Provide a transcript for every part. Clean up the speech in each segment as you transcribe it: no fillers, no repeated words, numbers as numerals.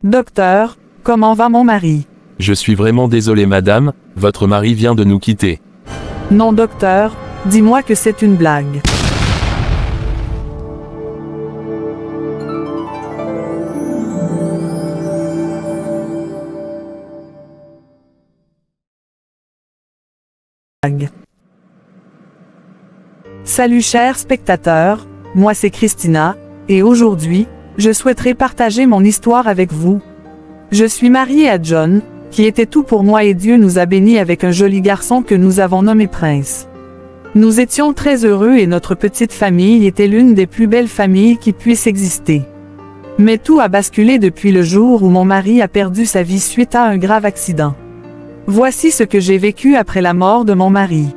Docteur, comment va mon mari? Je suis vraiment désolé madame, votre mari vient de nous quitter. Non docteur, dis-moi que c'est une blague. Salut chers spectateurs, moi c'est Christina, et aujourd'hui, je souhaiterais partager mon histoire avec vous. Je suis mariée à John, qui était tout pour moi et Dieu nous a bénis avec un joli garçon que nous avons nommé Prince. Nous étions très heureux et notre petite famille était l'une des plus belles familles qui puissent exister. Mais tout a basculé depuis le jour où mon mari a perdu sa vie suite à un grave accident. Voici ce que j'ai vécu après la mort de mon mari.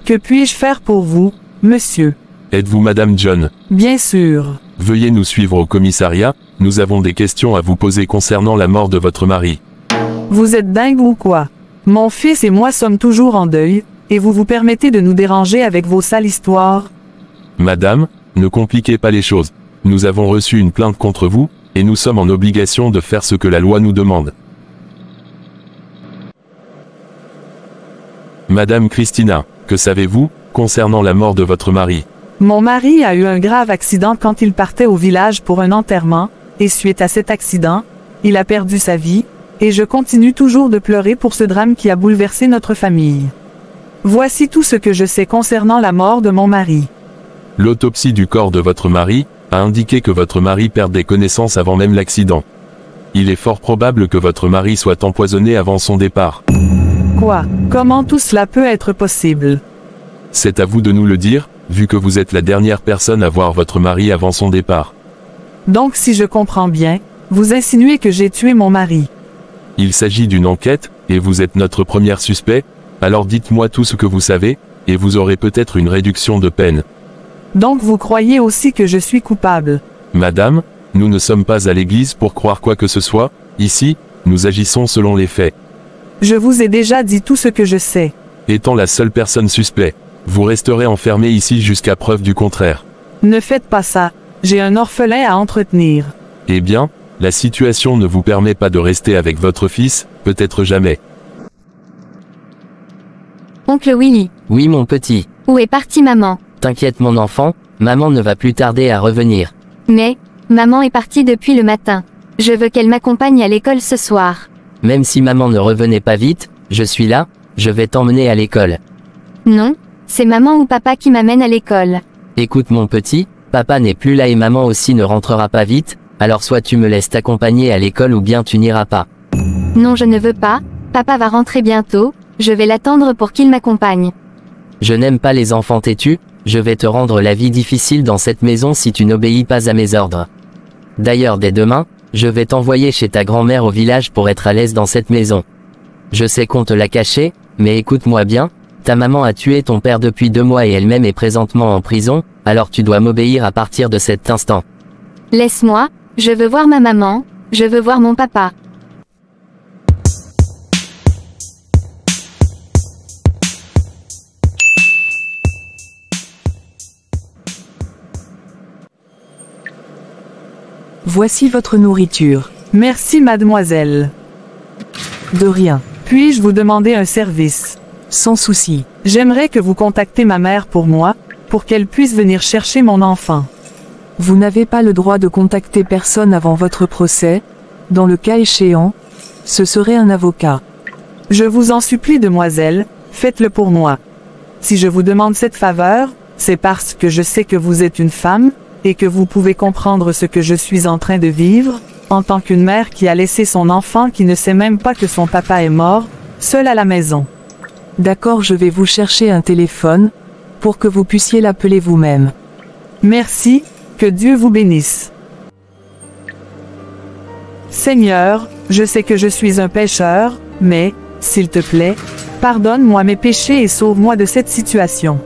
Que puis-je faire pour vous, monsieur? Êtes-vous madame John? Bien sûr. Veuillez nous suivre au commissariat, nous avons des questions à vous poser concernant la mort de votre mari. Vous êtes dingue ou quoi? Mon fils et moi sommes toujours en deuil, et vous vous permettez de nous déranger avec vos sales histoires? Madame, ne compliquez pas les choses. Nous avons reçu une plainte contre vous, et nous sommes en obligation de faire ce que la loi nous demande. Madame Christina, que savez-vous, concernant la mort de votre mari? Mon mari a eu un grave accident quand il partait au village pour un enterrement, et suite à cet accident, il a perdu sa vie, et je continue toujours de pleurer pour ce drame qui a bouleversé notre famille. Voici tout ce que je sais concernant la mort de mon mari. L'autopsie du corps de votre mari a indiqué que votre mari perdait connaissance avant même l'accident. Il est fort probable que votre mari soit empoisonné avant son départ. Quoi? Comment tout cela peut être possible? C'est à vous de nous le dire, vu que vous êtes la dernière personne à voir votre mari avant son départ. Donc si je comprends bien, vous insinuez que j'ai tué mon mari. Il s'agit d'une enquête, et vous êtes notre premier suspect, alors dites-moi tout ce que vous savez, et vous aurez peut-être une réduction de peine. Donc vous croyez aussi que je suis coupable? Madame, nous ne sommes pas à l'église pour croire quoi que ce soit, ici, nous agissons selon les faits. Je vous ai déjà dit tout ce que je sais. Étant la seule personne suspecte, vous resterez enfermé ici jusqu'à preuve du contraire. Ne faites pas ça, j'ai un orphelin à entretenir. Eh bien, la situation ne vous permet pas de rester avec votre fils, peut-être jamais. Oncle Willy. Oui mon petit. Où est partie maman? T'inquiète mon enfant, maman ne va plus tarder à revenir. Mais, maman est partie depuis le matin. Je veux qu'elle m'accompagne à l'école ce soir. Même si maman ne revenait pas vite, je suis là, je vais t'emmener à l'école. Non, c'est maman ou papa qui m'amène à l'école. Écoute mon petit, papa n'est plus là et maman aussi ne rentrera pas vite, alors soit tu me laisses t'accompagner à l'école ou bien tu n'iras pas. Non je ne veux pas, papa va rentrer bientôt, je vais l'attendre pour qu'il m'accompagne. Je n'aime pas les enfants têtus, je vais te rendre la vie difficile dans cette maison si tu n'obéis pas à mes ordres. D'ailleurs dès demain, je vais t'envoyer chez ta grand-mère au village pour être à l'aise dans cette maison. Je sais qu'on te l'a caché, mais écoute-moi bien, ta maman a tué ton père depuis 2 mois et elle-même est présentement en prison, alors tu dois m'obéir à partir de cet instant. Laisse-moi, je veux voir ma maman, je veux voir mon papa. Voici votre nourriture. Merci mademoiselle. De rien. Puis-je vous demander un service? Sans souci. J'aimerais que vous contactez ma mère pour moi, pour qu'elle puisse venir chercher mon enfant. Vous n'avez pas le droit de contacter personne avant votre procès. Dans le cas échéant, ce serait un avocat. Je vous en supplie demoiselle, faites-le pour moi. Si je vous demande cette faveur, c'est parce que je sais que vous êtes une femme, et que vous pouvez comprendre ce que je suis en train de vivre, en tant qu'une mère qui a laissé son enfant qui ne sait même pas que son papa est mort, seul à la maison. D'accord, je vais vous chercher un téléphone, pour que vous puissiez l'appeler vous-même. Merci, que Dieu vous bénisse. Seigneur, je sais que je suis un pécheur, mais, s'il te plaît, pardonne-moi mes péchés et sauve-moi de cette situation.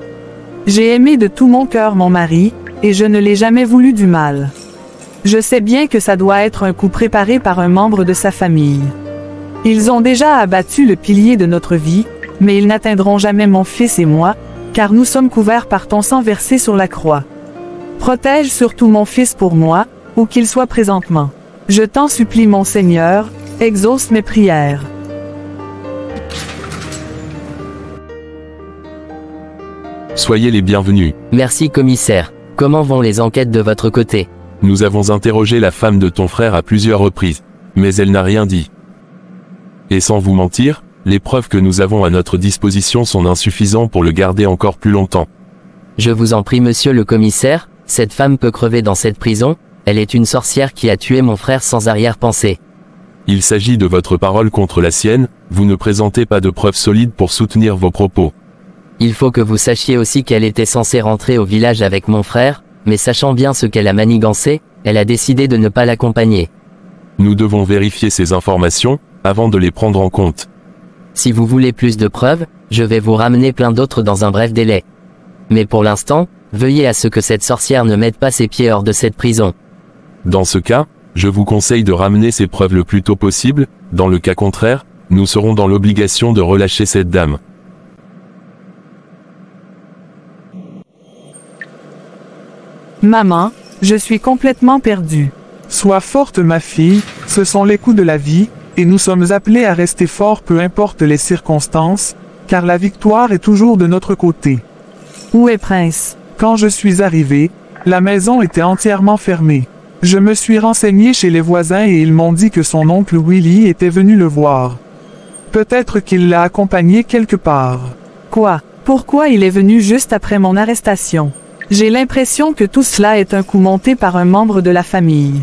J'ai aimé de tout mon cœur mon mari, et je ne l'ai jamais voulu du mal. Je sais bien que ça doit être un coup préparé par un membre de sa famille. Ils ont déjà abattu le pilier de notre vie, mais ils n'atteindront jamais mon fils et moi, car nous sommes couverts par ton sang versé sur la croix. Protège surtout mon fils pour moi, où qu'il soit présentement. Je t'en supplie mon Seigneur, exauce mes prières. Soyez les bienvenus. Merci commissaire. Comment vont les enquêtes de votre côté? Nous avons interrogé la femme de ton frère à plusieurs reprises, mais elle n'a rien dit. Et sans vous mentir, les preuves que nous avons à notre disposition sont insuffisantes pour le garder encore plus longtemps. Je vous en prie monsieur le commissaire, cette femme peut crever dans cette prison, elle est une sorcière qui a tué mon frère sans arrière-pensée. Il s'agit de votre parole contre la sienne, vous ne présentez pas de preuves solides pour soutenir vos propos. Il faut que vous sachiez aussi qu'elle était censée rentrer au village avec mon frère, mais sachant bien ce qu'elle a manigancé, elle a décidé de ne pas l'accompagner. Nous devons vérifier ces informations, avant de les prendre en compte. Si vous voulez plus de preuves, je vais vous ramener plein d'autres dans un bref délai. Mais pour l'instant, veuillez à ce que cette sorcière ne mette pas ses pieds hors de cette prison. Dans ce cas, je vous conseille de ramener ces preuves le plus tôt possible, dans le cas contraire, nous serons dans l'obligation de relâcher cette dame. Maman, je suis complètement perdue. Sois forte ma fille, ce sont les coups de la vie, et nous sommes appelés à rester forts peu importe les circonstances, car la victoire est toujours de notre côté. Où est Prince? Quand je suis arrivé, la maison était entièrement fermée. Je me suis renseigné chez les voisins et ils m'ont dit que son oncle Willy était venu le voir. Peut-être qu'il l'a accompagné quelque part. Quoi? Pourquoi il est venu juste après mon arrestation? J'ai l'impression que tout cela est un coup monté par un membre de la famille.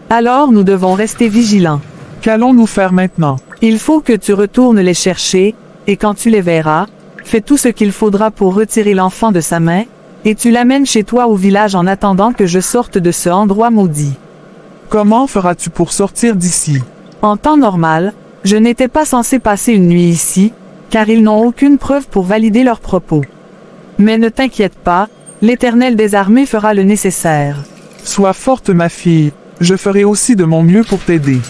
Alors nous devons rester vigilants. Qu'allons-nous faire maintenant? Il faut que tu retournes les chercher, et quand tu les verras, fais tout ce qu'il faudra pour retirer l'enfant de sa main, et tu l'amènes chez toi au village en attendant que je sorte de ce endroit maudit. Comment feras-tu pour sortir d'ici? En temps normal, je n'étais pas censé passer une nuit ici, car ils n'ont aucune preuve pour valider leurs propos. Mais ne t'inquiète pas, l'Éternel des armées fera le nécessaire. Sois forte ma fille, je ferai aussi de mon mieux pour t'aider.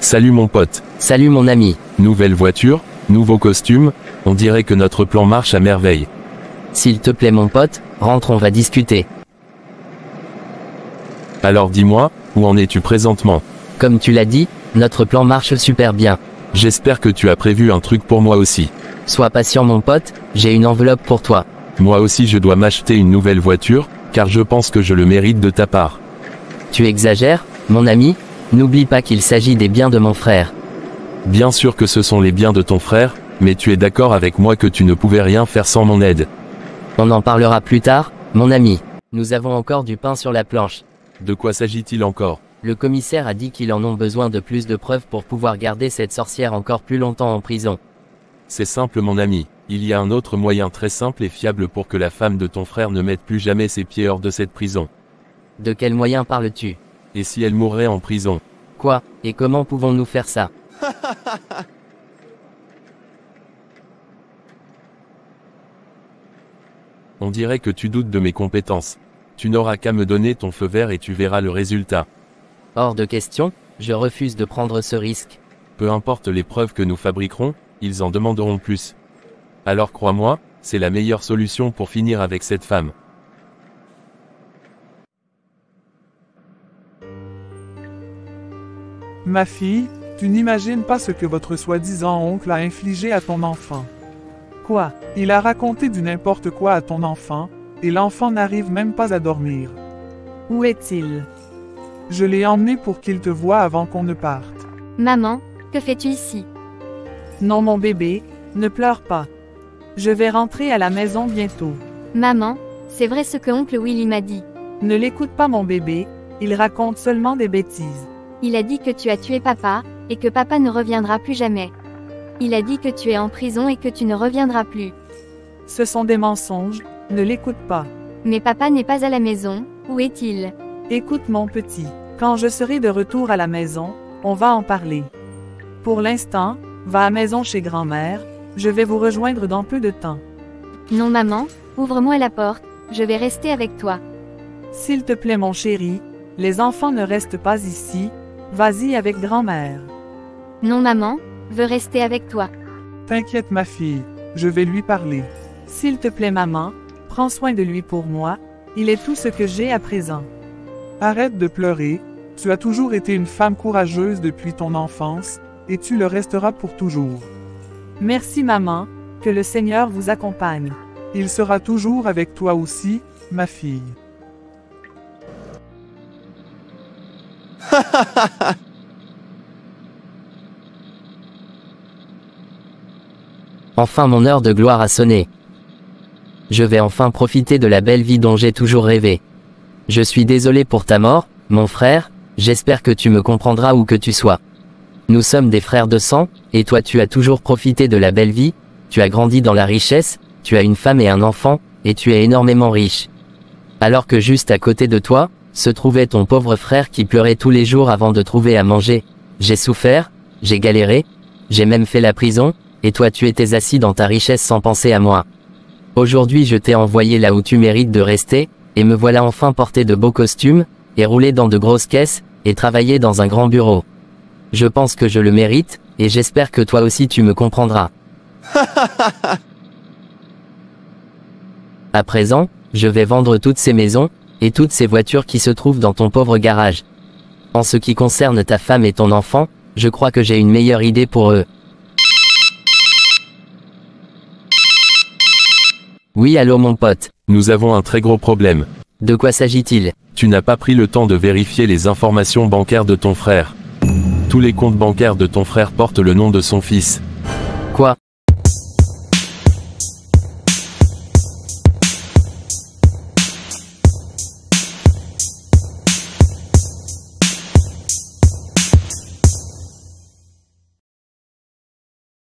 Salut mon pote. Salut mon ami. Nouvelle voiture, nouveau costume, on dirait que notre plan marche à merveille. S'il te plaît mon pote, rentre on va discuter. Alors dis-moi, où en es-tu présentement? Comme tu l'as dit, notre plan marche super bien. J'espère que tu as prévu un truc pour moi aussi. Sois patient mon pote, j'ai une enveloppe pour toi. Moi aussi je dois m'acheter une nouvelle voiture, car je pense que je le mérite de ta part. Tu exagères, mon ami? N'oublie pas qu'il s'agit des biens de mon frère. Bien sûr que ce sont les biens de ton frère, mais tu es d'accord avec moi que tu ne pouvais rien faire sans mon aide. On en parlera plus tard, mon ami. Nous avons encore du pain sur la planche. De quoi s'agit-il encore? Le commissaire a dit qu'ils en ont besoin de plus de preuves pour pouvoir garder cette sorcière encore plus longtemps en prison. C'est simple mon ami, il y a un autre moyen très simple et fiable pour que la femme de ton frère ne mette plus jamais ses pieds hors de cette prison. De quel moyen parles-tu? Et si elle mourrait en prison? Quoi? Et comment pouvons-nous faire ça? On dirait que tu doutes de mes compétences. Tu n'auras qu'à me donner ton feu vert et tu verras le résultat. Hors de question, je refuse de prendre ce risque. Peu importe les preuves que nous fabriquerons, ils en demanderont plus. Alors crois-moi, c'est la meilleure solution pour finir avec cette femme. Ma fille, tu n'imagines pas ce que votre soi-disant oncle a infligé à ton enfant. Quoi? Il a raconté du n'importe quoi à ton enfant, et l'enfant n'arrive même pas à dormir. Où est-il? Je l'ai emmené pour qu'il te voie avant qu'on ne parte. Maman, que fais-tu ici? Non mon bébé, ne pleure pas. Je vais rentrer à la maison bientôt. Maman, c'est vrai ce que oncle Willy m'a dit. Ne l'écoute pas mon bébé, il raconte seulement des bêtises. Il a dit que tu as tué papa, et que papa ne reviendra plus jamais. Il a dit que tu es en prison et que tu ne reviendras plus. Ce sont des mensonges, ne l'écoute pas. Mais papa n'est pas à la maison, où est-il? Écoute mon petit, quand je serai de retour à la maison, on va en parler. Pour l'instant, va à la maison chez grand-mère, je vais vous rejoindre dans peu de temps. Non maman, ouvre-moi la porte, je vais rester avec toi. S'il te plaît mon chéri, les enfants ne restent pas ici, Vas-y avec grand-mère. Non maman, veut rester avec toi. T'inquiète ma fille, je vais lui parler. S'il te plaît maman, prends soin de lui pour moi, il est tout ce que j'ai à présent. Arrête de pleurer, tu as toujours été une femme courageuse depuis ton enfance, et tu le resteras pour toujours. Merci maman, que le Seigneur vous accompagne. Il sera toujours avec toi aussi, ma fille. Enfin mon heure de gloire a sonné. Je vais enfin profiter de la belle vie dont j'ai toujours rêvé. Je suis désolé pour ta mort, mon frère, j'espère que tu me comprendras où que tu sois. Nous sommes des frères de sang, et toi tu as toujours profité de la belle vie, tu as grandi dans la richesse, tu as une femme et un enfant, et tu es énormément riche. Alors que juste à côté de toi, se trouvait ton pauvre frère qui pleurait tous les jours avant de trouver à manger. J'ai souffert, j'ai galéré, j'ai même fait la prison, et toi tu étais assis dans ta richesse sans penser à moi. Aujourd'hui je t'ai envoyé là où tu mérites de rester, et me voilà enfin porter de beaux costumes, et rouler dans de grosses caisses, et travailler dans un grand bureau. Je pense que je le mérite, et j'espère que toi aussi tu me comprendras. À présent, je vais vendre toutes ces maisons, et toutes ces voitures qui se trouvent dans ton pauvre garage. En ce qui concerne ta femme et ton enfant, je crois que j'ai une meilleure idée pour eux. Oui, allô mon pote. Nous avons un très gros problème. De quoi s'agit-il? Tu n'as pas pris le temps de vérifier les informations bancaires de ton frère. Tous les comptes bancaires de ton frère portent le nom de son fils.